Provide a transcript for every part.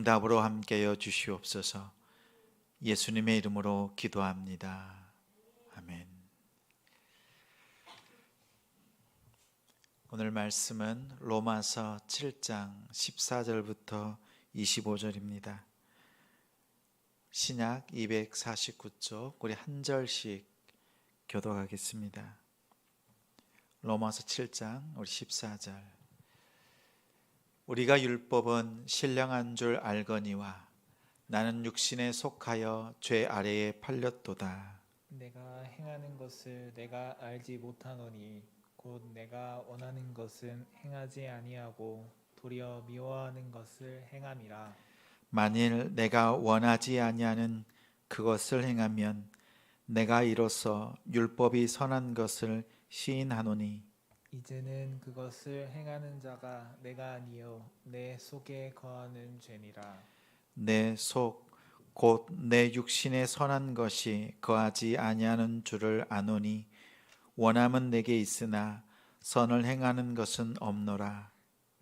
응답으로 함께하여 주시옵소서. 예수님의 이름으로 기도합니다. 아멘. 오늘 말씀은 로마서 7장 14절부터 25절입니다. 신약 249쪽 우리 한 절씩 교독하겠습니다. 로마서 7장 우리 14절. 우리가 율법은 신령한 줄 알거니와 나는 육신에 속하여 죄 아래에 팔렸도다. 내가 행하는 것을 내가 알지 못하노니 곧 내가 원하는 것은 행하지 아니하고 도리어 미워하는 것을 행함이라. 만일 내가 원하지 아니하는 그것을 행하면 내가 이로써 율법이 선한 것을 시인하노니 이제는 그것을 행하는 자가 내가 아니요 내 속에 거하는 죄니라. 내 속 곧 내 육신에 선한 것이 거하지 아니하는 줄을 아노니 원함은 내게 있으나 선을 행하는 것은 없노라.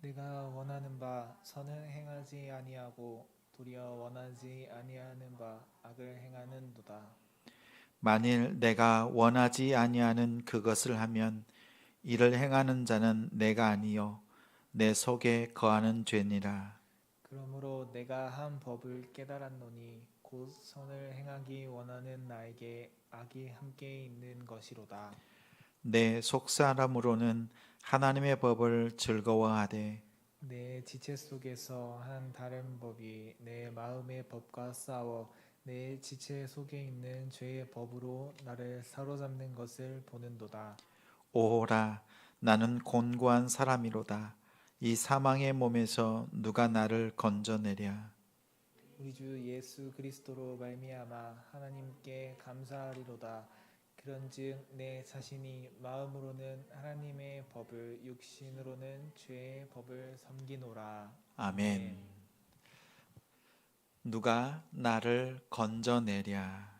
내가 원하는 바 선을 행하지 아니하고 도리어 원하지 아니하는 바 악을 행하는도다. 만일 내가 원하지 아니하는 그것을 하면 이를 행하는 자는 내가 아니요 내 속에 거하는 죄니라. 그러므로 내가 한 법을 깨달았노니 곧 선을 행하기 원하는 나에게 악이 함께 있는 것이로다. 내 속사람으로는 하나님의 법을 즐거워하되 내 지체 속에서 한 다른 법이 내 마음의 법과 싸워 내 지체 속에 있는 죄의 법으로 나를 사로잡는 것을 보는도다. 오호라 나는 곤고한 사람이로다. 이 사망의 몸에서 누가 나를 건져내랴. 우리 주 예수 그리스도로 말미암아 하나님께 감사하리로다. 그런즉 내 자신이 마음으로는 하나님의 법을 육신으로는 죄의 법을 섬기노라. 아멘. 누가 나를 건져내랴.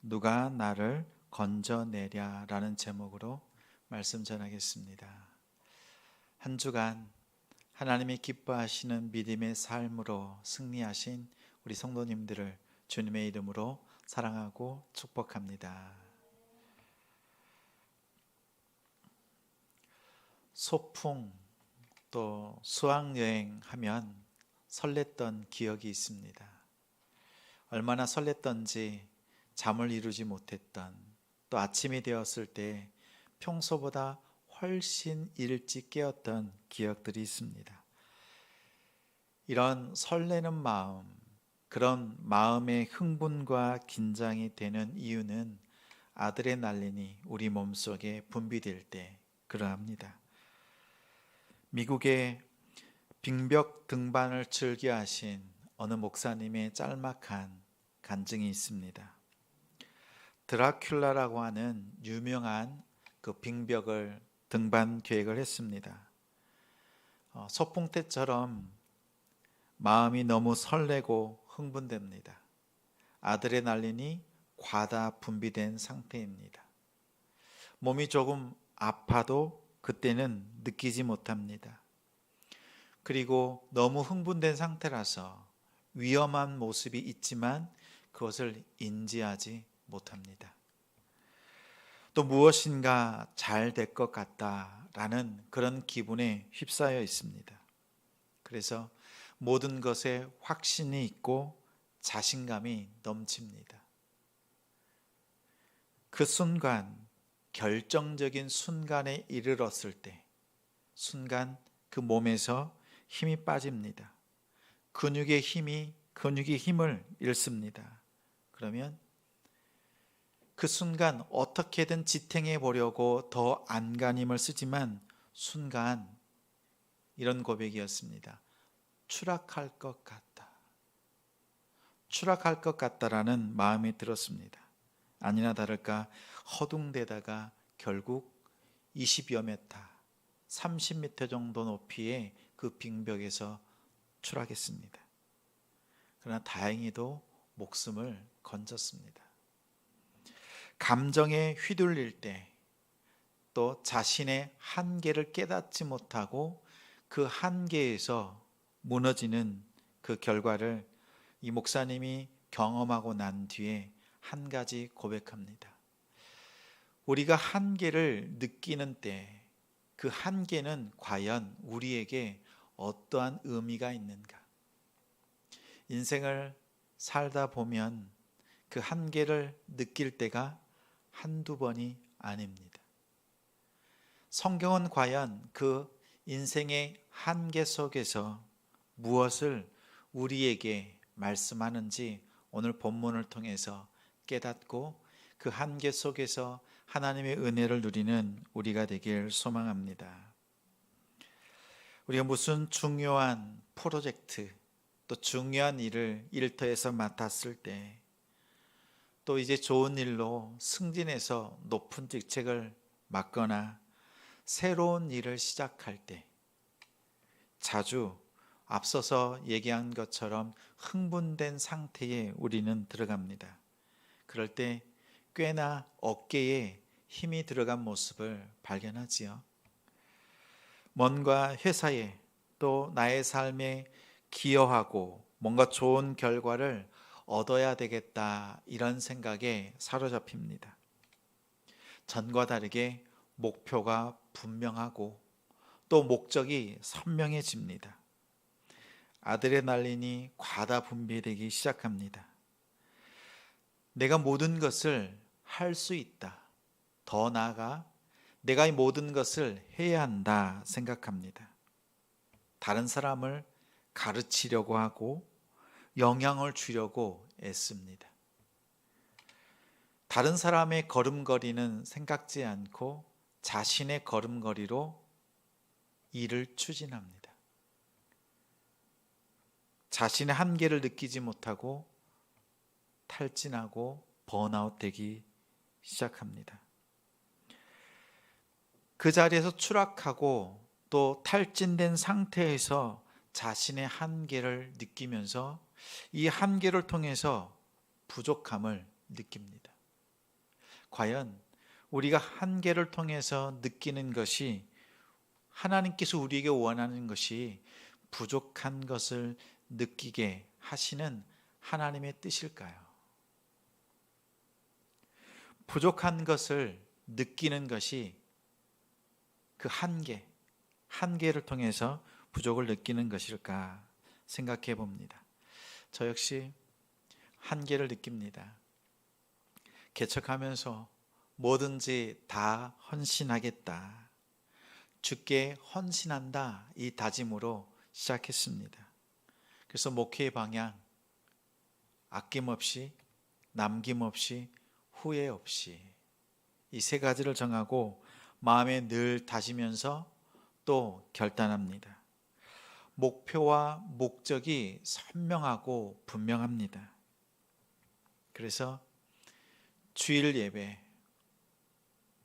누가 나를 건져내랴 라는 제목으로 말씀 전하겠습니다. 한 주간 하나님이 기뻐하시는 믿음의 삶으로 승리하신 우리 성도님들을 주님의 이름으로 사랑하고 축복합니다. 소풍 또 수학여행 하면 설렜던 기억이 있습니다. 얼마나 설렜던지 잠을 이루지 못했던, 또 아침이 되었을 때 평소보다 훨씬 일찍 깨었던 기억들이 있습니다. 이런 설레는 마음, 그런 마음의 흥분과 긴장이 되는 이유는 아드레날린이 우리 몸속에 분비될 때 그러합니다. 미국의 빙벽 등반을 즐겨하신 어느 목사님의 짤막한 간증이 있습니다. 드라큘라라고 하는 유명한 그 빙벽을 등반 계획을 했습니다. 소풍 때처럼 마음이 너무 설레고 흥분됩니다. 아드레날린이 과다 분비된 상태입니다. 몸이 조금 아파도 그때는 느끼지 못합니다. 그리고 너무 흥분된 상태라서 위험한 모습이 있지만 그것을 인지하지 못합니다. 또 무엇인가 잘 될 것 같다라는 그런 기분에 휩싸여 있습니다. 그래서 모든 것에 확신이 있고 자신감이 넘칩니다. 그 순간, 결정적인 순간에 이르렀을 때, 순간 그 몸에서 힘이 빠집니다. 근육의 힘을 잃습니다. 그러면 그 순간 어떻게든 지탱해 보려고 더 안간힘을 쓰지만 순간 이런 고백이었습니다. 추락할 것 같다. 추락할 것 같다라는 마음이 들었습니다. 아니나 다를까 허둥대다가 결국 20여 미터, 30m 정도 높이의 그 빙벽에서 추락했습니다. 그러나 다행히도 목숨을 건졌습니다. 감정에 휘둘릴 때, 또 자신의 한계를 깨닫지 못하고 그 한계에서 무너지는 그 결과를 이 목사님이 경험하고 난 뒤에 한 가지 고백합니다. 우리가 한계를 느끼는 때 그 한계는 과연 우리에게 어떠한 의미가 있는가? 인생을 살다 보면 그 한계를 느낄 때가 한두 번이 아닙니다. 성경은 과연 그 인생의 한계 속에서 무엇을 우리에게 말씀하는지 오늘 본문을 통해서 깨닫고 그 한계 속에서 하나님의 은혜를 누리는 우리가 되길 소망합니다. 우리가 무슨 중요한 프로젝트 또 중요한 일을 일터에서 맡았을 때 또 이제 좋은 일로 승진해서 높은 직책을 맡거나 새로운 일을 시작할 때 자주 앞서서 얘기한 것처럼 흥분된 상태에 우리는 들어갑니다. 그럴 때 꽤나 어깨에 힘이 들어간 모습을 발견하지요. 뭔가 회사에 또 나의 삶에 기여하고 뭔가 좋은 결과를 얻어야 되겠다 이런 생각에 사로잡힙니다. 전과 다르게 목표가 분명하고 또 목적이 선명해집니다. 아드레날린이 과다 분비되기 시작합니다. 내가 모든 것을 할 수 있다. 더 나아가 내가 이 모든 것을 해야 한다 생각합니다. 다른 사람을 가르치려고 하고 영향을 주려고 애씁니다. 다른 사람의 걸음걸이는 생각지 않고 자신의 걸음걸이로 일을 추진합니다. 자신의 한계를 느끼지 못하고 탈진하고 번아웃 되기 시작합니다. 그 자리에서 추락하고 또 탈진된 상태에서 자신의 한계를 느끼면서 이 한계를 통해서 부족함을 느낍니다. 과연 우리가 한계를 통해서 느끼는 것이 하나님께서 우리에게 원하는 것이 부족한 것을 느끼게 하시는 하나님의 뜻일까요? 부족한 것을 느끼는 것이 그 한계를 통해서 부족을 느끼는 것일까 생각해 봅니다. 저 역시 한계를 느낍니다. 개척하면서 뭐든지 다 헌신하겠다. 주께 헌신한다. 이 다짐으로 시작했습니다. 그래서 목회의 방향, 아낌없이, 남김없이, 후회 없이 이 세 가지를 정하고 마음에 늘 다지면서 또 결단합니다. 목표와 목적이 선명하고 분명합니다. 그래서 주일 예배,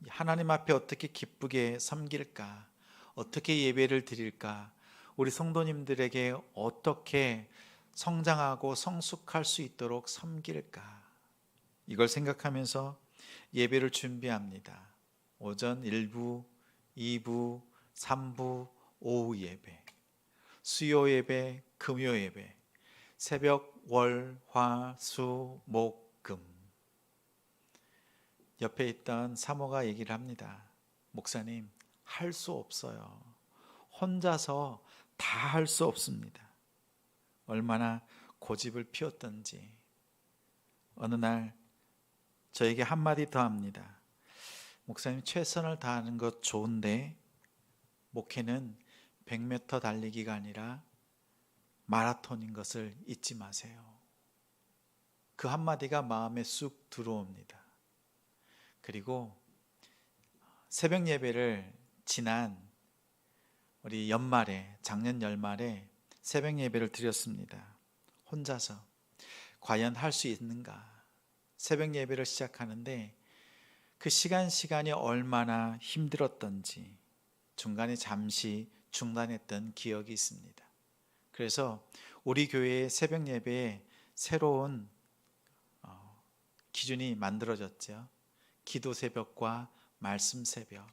하나님 앞에 어떻게 기쁘게 섬길까, 어떻게 예배를 드릴까, 우리 성도님들에게 어떻게 성장하고 성숙할 수 있도록 섬길까, 이걸 생각하면서 예배를 준비합니다. 오전 1부, 2부, 3부, 오후 예배, 수요 예배, 금요 예배, 새벽 월, 화, 수, 목, 금. 옆에 있던 사모가 얘기를 합니다. 목사님, 할 수 없어요. 혼자서 다 할 수 없습니다. 얼마나 고집을 피웠던지. 어느 날 저에게 한마디 더 합니다. 목사님, 최선을 다하는 것 좋은데 목회는 100m 달리기가 아니라 마라톤인 것을 잊지 마세요. 그 한마디가 마음에 쑥 들어옵니다. 그리고 새벽 예배를 지난 우리 연말에, 작년 연말에 새벽 예배를 드렸습니다. 혼자서 과연 할 수 있는가? 새벽 예배를 시작하는데 그 시간이 얼마나 힘들었던지 중간에 잠시 중단했던 기억이 있습니다. 그래서 우리 교회의 새벽 예배에 새로운 기준이 만들어졌죠. 기도 새벽과 말씀 새벽,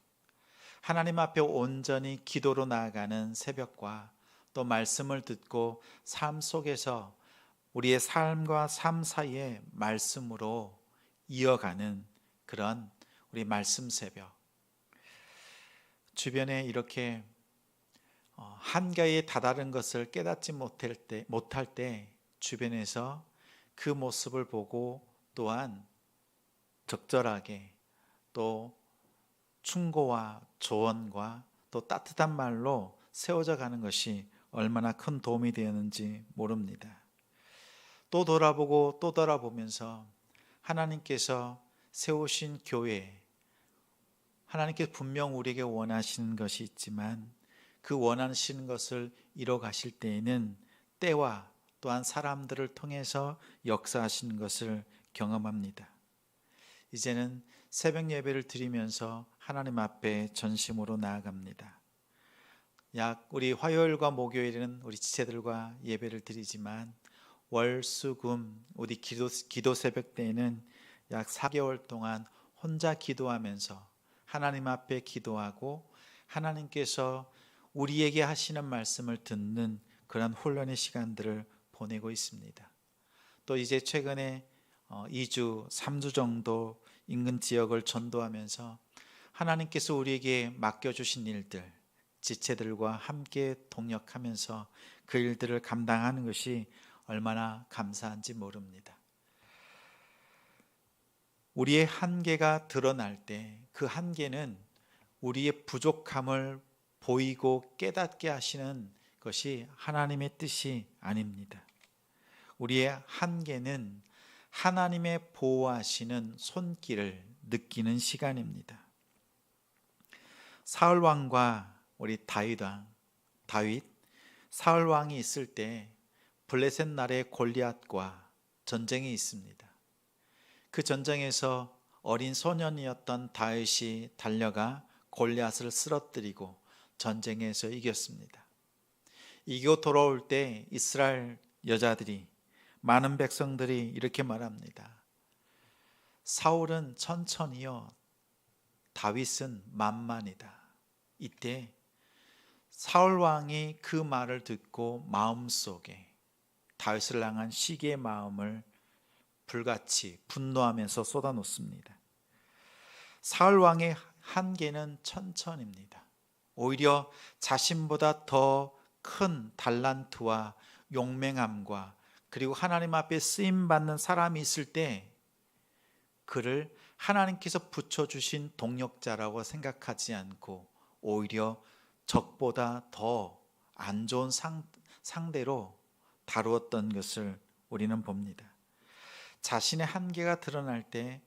하나님 앞에 온전히 기도로 나아가는 새벽과 또 말씀을 듣고 삶 속에서 우리의 삶과 삶 사이에 말씀으로 이어가는 그런 우리 말씀 새벽. 주변에 이렇게 한가위에 다다른 것을 깨닫지 못할 때 주변에서 그 모습을 보고 또한 적절하게 또 충고와 조언과 또 따뜻한 말로 세워져 가는 것이 얼마나 큰 도움이 되었는지 모릅니다. 또 돌아보고 또 돌아보면서 하나님께서 세우신 교회, 하나님께서 분명 우리에게 원하시는 것이 있지만 그 원하시는 것을 이뤄 가실 때에는 때와 또한 사람들을 통해서 역사하시는 것을 경험합니다. 이제는 새벽 예배를 드리면서 하나님 앞에 전심으로 나아갑니다. 우리 화요일과 목요일은 우리 지체들과 예배를 드리지만 월, 수, 금 우리 기도 새벽 때에는 약 4개월 동안 혼자 기도하면서 하나님 앞에 기도하고 하나님께서 우리에게 하시는 말씀을 듣는 그런 훈련의 시간들을 보내고 있습니다. 또 이제 최근에 2주, 3주 정도 인근 지역을 전도하면서 하나님께서 우리에게 맡겨주신 일들, 지체들과 함께 동역하면서 그 일들을 감당하는 것이 얼마나 감사한지 모릅니다. 우리의 한계가 드러날 때 그 한계는 우리의 부족함을 보이고 깨닫게 하시는 것이 하나님의 뜻이 아닙니다. 우리의 한계는 하나님의 보호하시는 손길을 느끼는 시간입니다. 사울 왕과 우리 다윗, 사울 왕이 있을 때 블레셋 나라의 골리앗과 전쟁이 있습니다. 그 전쟁에서 어린 소년이었던 다윗이 달려가 골리앗을 쓰러뜨리고 전쟁에서 이겼습니다. 이기고 돌아올 때 이스라엘 여자들이, 많은 백성들이 이렇게 말합니다. 사울은 천천히요, 다윗은 만만이다. 이때 사울 왕이 그 말을 듣고 마음속에 다윗을 향한 시기의 마음을 불같이 분노하면서 쏟아놓습니다. 사울 왕의 한계는 천천입니다. 오히려 자신보다 더 큰 달란트와 용맹함과 그리고 하나님 앞에 쓰임받는 사람이 있을 때 그를 하나님께서 붙여주신 동력자라고 생각하지 않고 오히려 적보다 더 안 좋은 상대로 다루었던 것을 우리는 봅니다. 자신의 한계가 드러날 때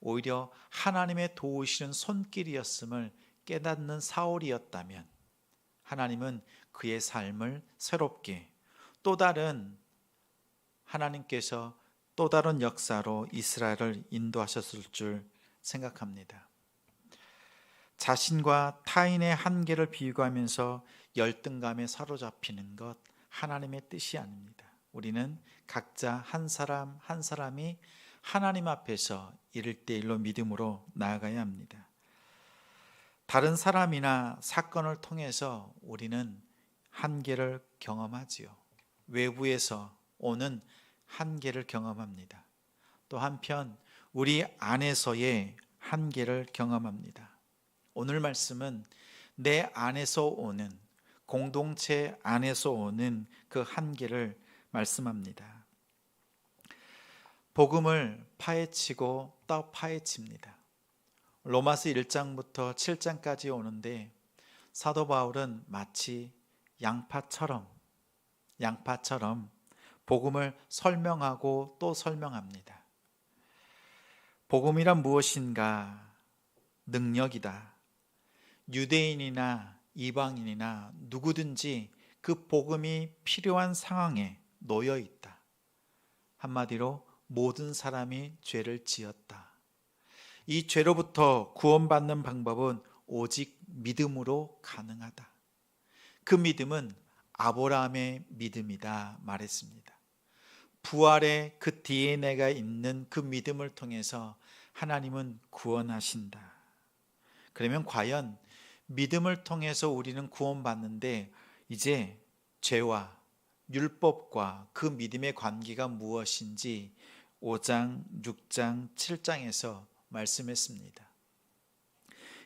오히려 하나님의 도우시는 손길이었음을 깨닫는 사울이었다면 하나님은 그의 삶을 새롭게 또 다른 하나님께서 또 다른 역사로 이스라엘을 인도하셨을 줄 생각합니다. 자신과 타인의 한계를 비교하면서 열등감에 사로잡히는 것 하나님의 뜻이 아닙니다. 우리는 각자 한 사람 한 사람이 하나님 앞에서 1:1로 믿음으로 나아가야 합니다. 다른 사람이나 사건을 통해서 우리는 한계를 경험하지요. 외부에서 오는 한계를 경험합니다. 또 한편 우리 안에서의 한계를 경험합니다. 오늘 말씀은 내 안에서 오는, 공동체 안에서 오는 그 한계를 말씀합니다. 복음을 파헤치고 또 파헤칩니다. 로마서 1장부터 7장까지 오는데 사도 바울은 마치 양파처럼 복음을 설명하고 또 설명합니다. 복음이란 무엇인가? 능력이다. 유대인이나 이방인이나 누구든지 그 복음이 필요한 상황에 놓여 있다. 한마디로 모든 사람이 죄를 지었다. 이 죄로부터 구원받는 방법은 오직 믿음으로 가능하다. 그 믿음은 아브라함의 믿음이다 말했습니다. 부활의 그 DNA가 있는 그 믿음을 통해서 하나님은 구원하신다. 그러면 과연 믿음을 통해서 우리는 구원받는데 이제 죄와 율법과 그 믿음의 관계가 무엇인지 5장, 6장, 7장에서 말씀했습니다.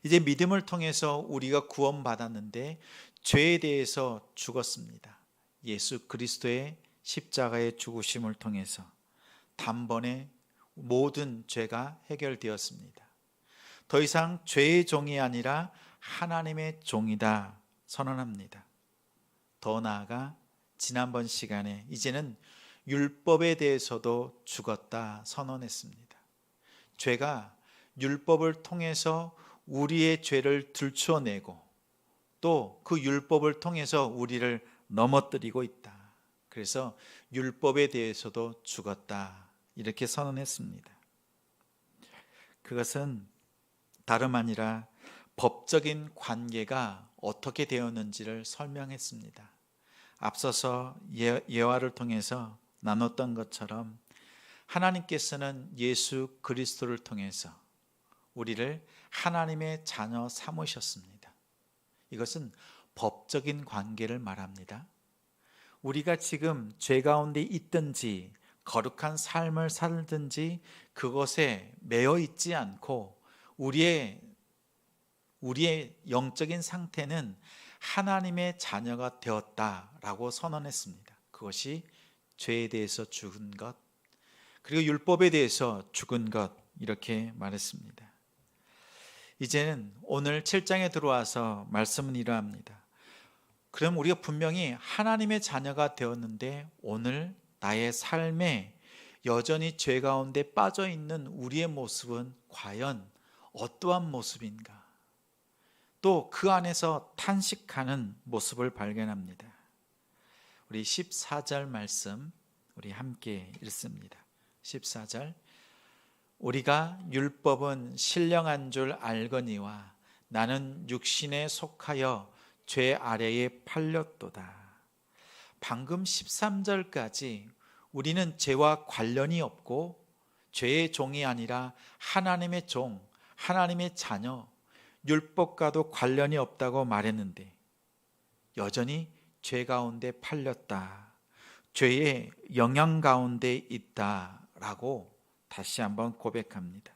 이제 믿음을 통해서 우리가 구원받았는데 죄에 대해서 죽었습니다. 예수 그리스도의 십자가의 죽으심을 통해서 단번에 모든 죄가 해결되었습니다. 더 이상 죄의 종이 아니라 하나님의 종이다 선언합니다. 더 나아가 지난번 시간에 이제는 율법에 대해서도 죽었다 선언했습니다. 죄가 율법을 통해서 우리의 죄를 들추어내고 또 그 율법을 통해서 우리를 넘어뜨리고 있다. 그래서 율법에 대해서도 죽었다. 이렇게 선언했습니다. 그것은 다름 아니라 법적인 관계가 어떻게 되었는지를 설명했습니다. 앞서서 예화를 통해서 나눴던 것처럼 하나님께서는 예수 그리스도를 통해서 우리를 하나님의 자녀 삼으셨습니다. 이것은 법적인 관계를 말합니다. 우리가 지금 죄 가운데 있든지 거룩한 삶을 살든지 그것에 매여 있지 않고 우리의 영적인 상태는 하나님의 자녀가 되었다라고 선언했습니다. 그것이 죄에 대해서 죽은 것, 그리고 율법에 대해서 죽은 것, 이렇게 말했습니다. 이제는 오늘 7장에 들어와서 말씀은 이러합니다. 그럼 우리가 분명히 하나님의 자녀가 되었는데 오늘 나의 삶에 여전히 죄 가운데 빠져 있는 우리의 모습은 과연 어떠한 모습인가? 또 그 안에서 탄식하는 모습을 발견합니다. 우리 14절 말씀 우리 함께 읽습니다. 14절 우리가 율법은 신령한 줄 알거니와 나는 육신에 속하여 죄 아래에 팔렸도다. 방금 13절까지 우리는 죄와 관련이 없고 죄의 종이 아니라 하나님의 종, 하나님의 자녀, 율법과도 관련이 없다고 말했는데 여전히 죄 가운데 팔렸다. 죄의 영향 가운데 있다라고 다시 한번 고백합니다.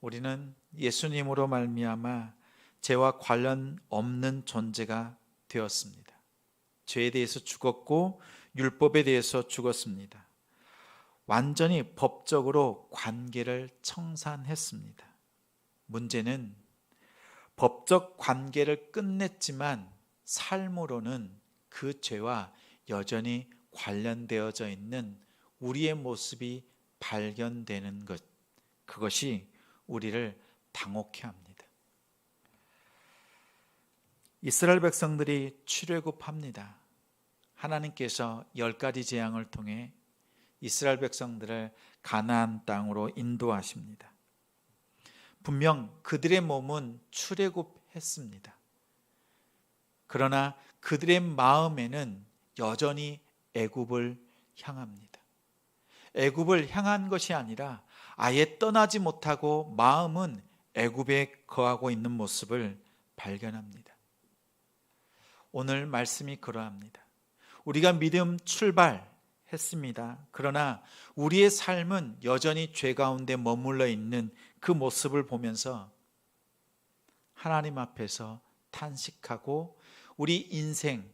우리는 예수님으로 말미암아 죄와 관련 없는 존재가 되었습니다. 죄에 대해서 죽었고 율법에 대해서 죽었습니다. 완전히 법적으로 관계를 청산했습니다. 문제는 법적 관계를 끝냈지만 삶으로는 그 죄와 여전히 관련되어져 있는 우리의 모습이 발견되는 것, 그것이 우리를 당혹해 합니다. 이스라엘 백성들이 출애굽합니다. 하나님께서 10가지 재앙을 통해 이스라엘 백성들을 가나안 땅으로 인도하십니다. 분명 그들의 몸은 출애굽했습니다. 그러나 그들의 마음에는 여전히 애굽을 향합니다. 애굽을 향한 것이 아니라 아예 떠나지 못하고 마음은 애굽에 거하고 있는 모습을 발견합니다. 오늘 말씀이 그러합니다. 우리가 믿음 출발했습니다. 그러나 우리의 삶은 여전히 죄 가운데 머물러 있는 그 모습을 보면서 하나님 앞에서 탄식하고 우리 인생,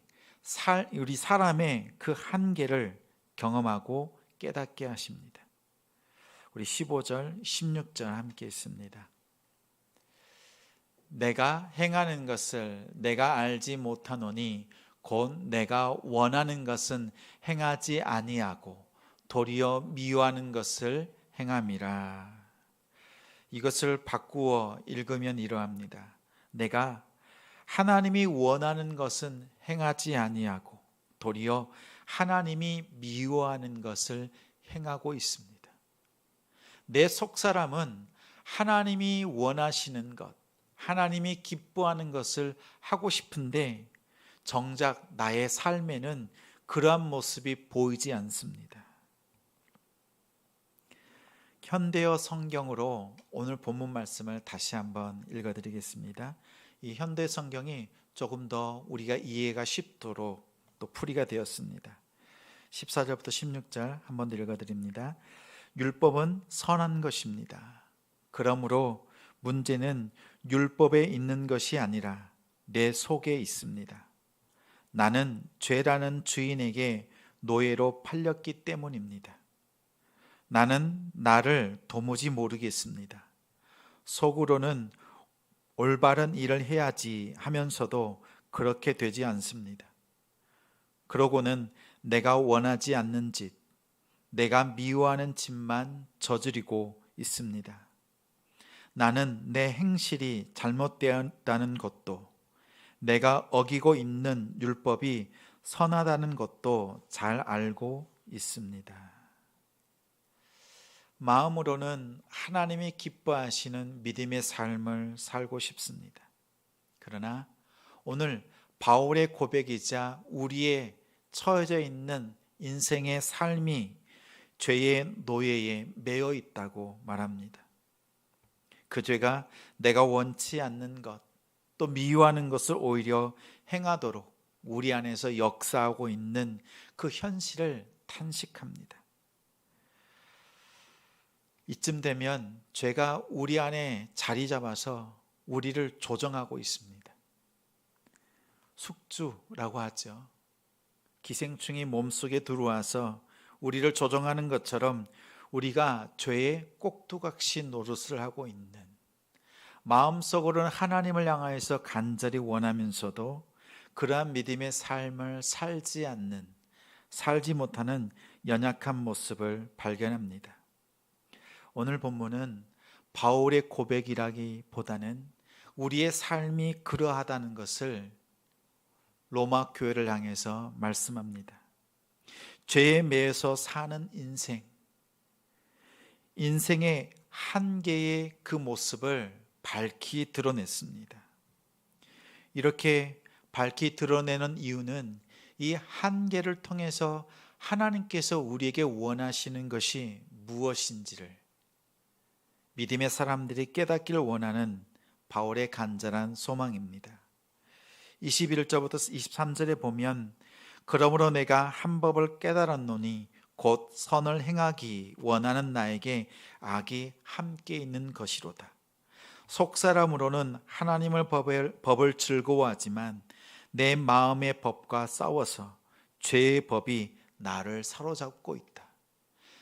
우리 사람의 그 한계를 경험하고 깨닫게 하십니다. 우리 15절, 16절 함께 있습니다. 내가 행하는 것을 내가 알지 못하노니 곧 내가 원하는 것은 행하지 아니하고 도리어 미워하는 것을 행함이라. 이것을 바꾸어 읽으면 이러합니다. 내가 하나님이 원하는 것은 행하지 아니하고 도리어 하나님이 미워하는 것을 행하고 있습니다. 내 속사람은 하나님이 원하시는 것, 하나님이 기뻐하는 것을 하고 싶은데 정작 나의 삶에는 그러한 모습이 보이지 않습니다. 현대어 성경으로 오늘 본문 말씀을 다시 한번 읽어드리겠습니다. 이 현대 성경이 조금 더 우리가 이해가 쉽도록 또 풀이가 되었습니다. 14절부터 16절 한번 읽어드립니다. 율법은 선한 것입니다. 그러므로 문제는 율법에 있는 것이 아니라 내 속에 있습니다. 나는 죄라는 주인에게 노예로 팔렸기 때문입니다. 나는 나를 도무지 모르겠습니다. 속으로는 올바른 일을 해야지 하면서도 그렇게 되지 않습니다. 그러고는 내가 원하지 않는 짓, 내가 미워하는 짓만 저지르고 있습니다. 나는 내 행실이 잘못되었다는 것도, 내가 어기고 있는 율법이 선하다는 것도 잘 알고 있습니다. 마음으로는 하나님이 기뻐하시는 믿음의 삶을 살고 싶습니다. 그러나 오늘 바울의 고백이자 우리의 처해져 있는 인생의 삶이 죄의 노예에 매여 있다고 말합니다. 그 죄가 내가 원치 않는 것, 또 미워하는 것을 오히려 행하도록 우리 안에서 역사하고 있는 그 현실을 탄식합니다. 이쯤 되면 죄가 우리 안에 자리 잡아서 우리를 조정하고 있습니다. 숙주라고 하죠. 기생충이 몸속에 들어와서 우리를 조정하는 것처럼 우리가 죄의 꼭두각시 노릇을 하고 있는, 마음속으로는 하나님을 향하여서 간절히 원하면서도 그러한 믿음의 삶을 살지 못하는 연약한 모습을 발견합니다. 오늘 본문은 바울의 고백이라기보다는 우리의 삶이 그러하다는 것을 로마 교회를 향해서 말씀합니다. 죄에 매여서 사는 인생의 한계의 그 모습을 밝히 드러냈습니다. 이렇게 밝히 드러내는 이유는 이 한계를 통해서 하나님께서 우리에게 원하시는 것이 무엇인지를 믿음의 사람들이 깨닫기를 원하는 바울의 간절한 소망입니다. 21절부터 23절에 보면 그러므로 내가 한 법을 깨달았노니 곧 선을 행하기 원하는 나에게 악이 함께 있는 것이로다. 속사람으로는 하나님의 법을 즐거워하지만 내 마음의 법과 싸워서 죄의 법이 나를 사로잡고 있다.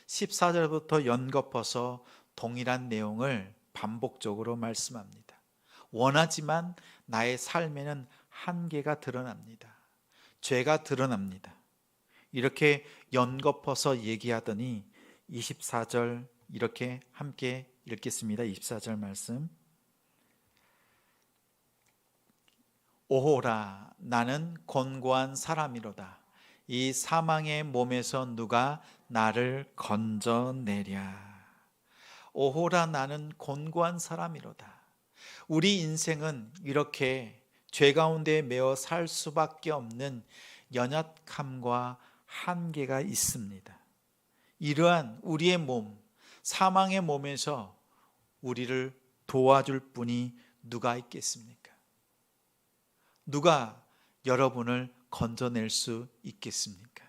14절부터 연거퍼서 동일한 내용을 반복적으로 말씀합니다. 원하지만 나의 삶에는 한계가 드러납니다. 죄가 드러납니다. 이렇게 연거퍼서 얘기하더니 24절 이렇게 함께 읽겠습니다. 24절 말씀. 오호라 나는 곤고한 사람이로다. 이 사망의 몸에서 누가 나를 건져내랴. 오호라 나는 곤고한 사람이로다. 우리 인생은 이렇게 죄 가운데 매어 살 수밖에 없는 연약함과 한계가 있습니다. 이러한 우리의 몸, 사망의 몸에서 우리를 도와줄 분이 누가 있겠습니까? 누가 여러분을 건져낼 수 있겠습니까?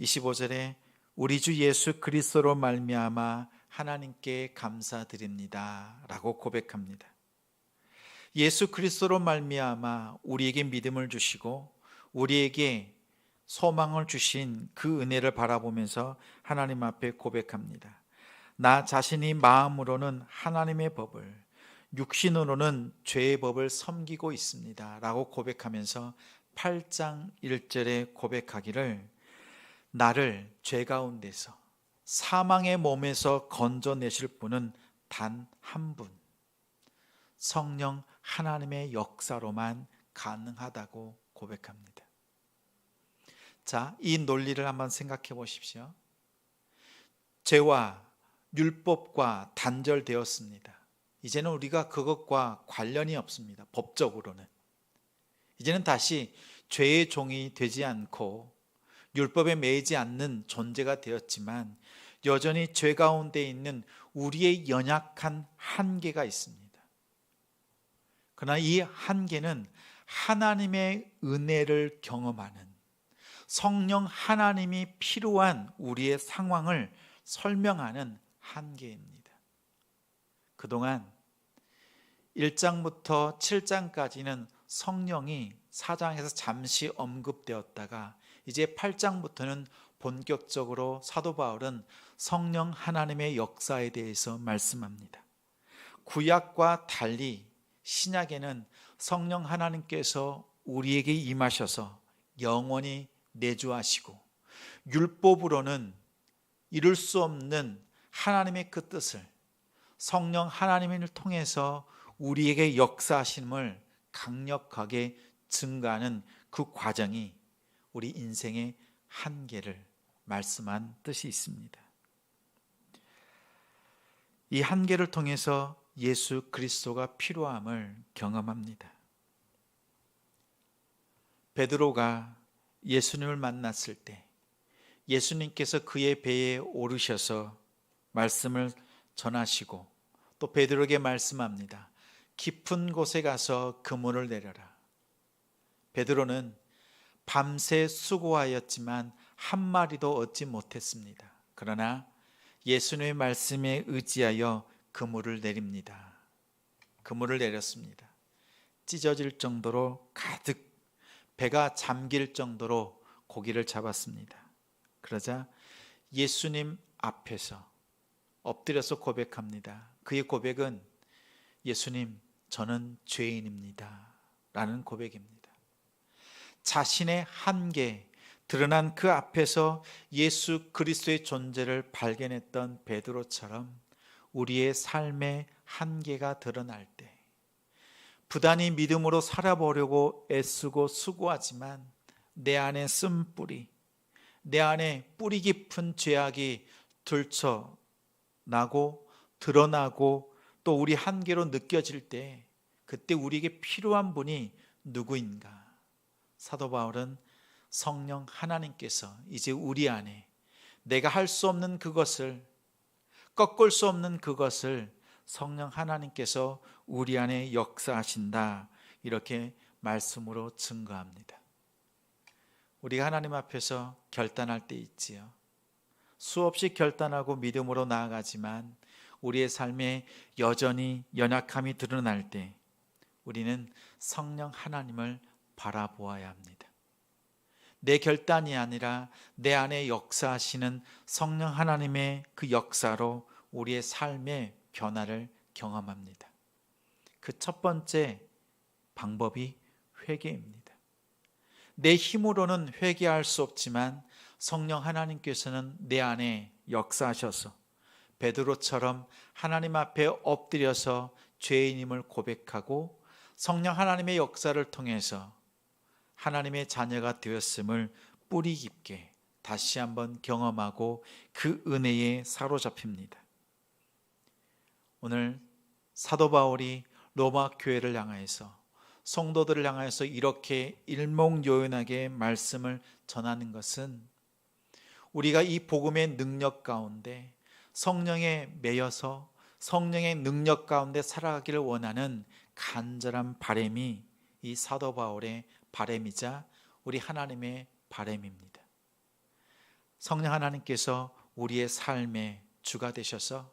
25절에 우리 주 예수 그리스도로 말미암아 하나님께 감사드립니다 라고 고백합니다. 예수 그리스도로 말미암아 우리에게 믿음을 주시고 우리에게 소망을 주신 그 은혜를 바라보면서 하나님 앞에 고백합니다. 나 자신이 마음으로는 하나님의 법을, 육신으로는 죄의 법을 섬기고 있습니다 라고 고백하면서 8장 1절에 고백하기를 나를 죄 가운데서 사망의 몸에서 건져내실 분은 단 한 분, 성령 하나님의 역사로만 가능하다고 고백합니다. 자, 이 논리를 한번 생각해 보십시오. 죄와 율법과 단절되었습니다. 이제는 우리가 그것과 관련이 없습니다. 법적으로는. 이제는 다시 죄의 종이 되지 않고 율법에 매이지 않는 존재가 되었지만 여전히 죄 가운데 있는 우리의 연약한 한계가 있습니다. 그러나 이 한계는 하나님의 은혜를 경험하는, 성령 하나님이 필요한 우리의 상황을 설명하는 한계입니다. 그동안 1장부터 7장까지는 성령이 4장에서 잠시 언급되었다가 이제 8장부터는 본격적으로 사도 바울은 성령 하나님의 역사에 대해서 말씀합니다. 구약과 달리 신약에는 성령 하나님께서 우리에게 임하셔서 영원히 내주하시고, 율법으로는 이룰 수 없는 하나님의 그 뜻을 성령 하나님을 통해서 우리에게 역사하심을 강력하게 증가하는 그 과정이 우리 인생의 한계를 말씀한 뜻이 있습니다. 이 한계를 통해서 예수 그리스도가 필요함을 경험합니다. 베드로가 예수님을 만났을 때 예수님께서 그의 배에 오르셔서 말씀을 전하시고 또 베드로에게 말씀합니다. 깊은 곳에 가서 그물을 내려라. 베드로는 밤새 수고하였지만 한 마리도 얻지 못했습니다. 그러나 예수님의 말씀에 의지하여 그물을 내립니다. 그물을 내렸습니다. 찢어질 정도로 가득, 배가 잠길 정도로 고기를 잡았습니다. 그러자 예수님 앞에서 엎드려서 고백합니다. 그의 고백은 예수님, 저는 죄인입니다 라는 고백입니다. 자신의 한계, 드러난 그 앞에서 예수 그리스도의 존재를 발견했던 베드로처럼 우리의 삶의 한계가 드러날 때 부단히 믿음으로 살아보려고 애쓰고 수고하지만 내 안에 쓴뿌리, 내 안에 뿌리 깊은 죄악이 들춰나고 드러나고 또 우리 한계로 느껴질 때 그때 우리에게 필요한 분이 누구인가? 사도 바울은 성령 하나님께서 이제 우리 안에 내가 할 수 없는 그것을, 꺾을 수 없는 그것을 성령 하나님께서 우리 안에 역사하신다, 이렇게 말씀으로 증거합니다. 우리가 하나님 앞에서 결단할 때 있지요. 수없이 결단하고 믿음으로 나아가지만 우리의 삶에 여전히 연약함이 드러날 때 우리는 성령 하나님을 바라보아야 합니다. 내 결단이 아니라 내 안에 역사하시는 성령 하나님의 그 역사로 우리의 삶의 변화를 경험합니다. 그 첫 번째 방법이 회개입니다. 내 힘으로는 회개할 수 없지만 성령 하나님께서는 내 안에 역사하셔서 베드로처럼 하나님 앞에 엎드려서 죄인임을 고백하고 성령 하나님의 역사를 통해서 하나님의 자녀가 되었음을 뿌리 깊게 다시 한번 경험하고 그 은혜에 사로잡힙니다. 오늘 사도 바울이 로마 교회를 향하여서, 성도들을 향하여서 이렇게 일목요연하게 말씀을 전하는 것은 우리가 이 복음의 능력 가운데 성령에 매여서 성령의 능력 가운데 살아가기를 원하는 간절한 바람이 이 사도 바울의 바람이자 우리 하나님의 바람입니다. 성령 하나님께서 우리의 삶의 주가 되셔서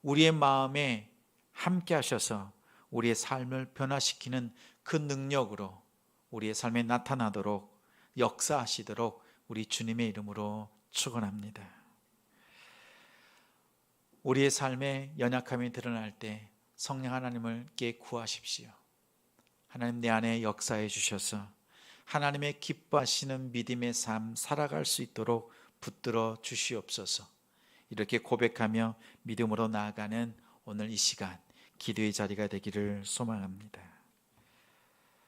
우리의 마음에 함께 하셔서 우리의 삶을 변화시키는 그 능력으로 우리의 삶에 나타나도록 역사하시도록 우리 주님의 이름으로 축원합니다. 우리의 삶에 연약함이 드러날 때 성령 하나님께 구하십시오. 하나님, 내 안에 역사해 주셔서 하나님의 기뻐하시는 믿음의 삶 살아갈 수 있도록 붙들어 주시옵소서. 이렇게 고백하며 믿음으로 나아가는 오늘 이 시간 기도의 자리가 되기를 소망합니다.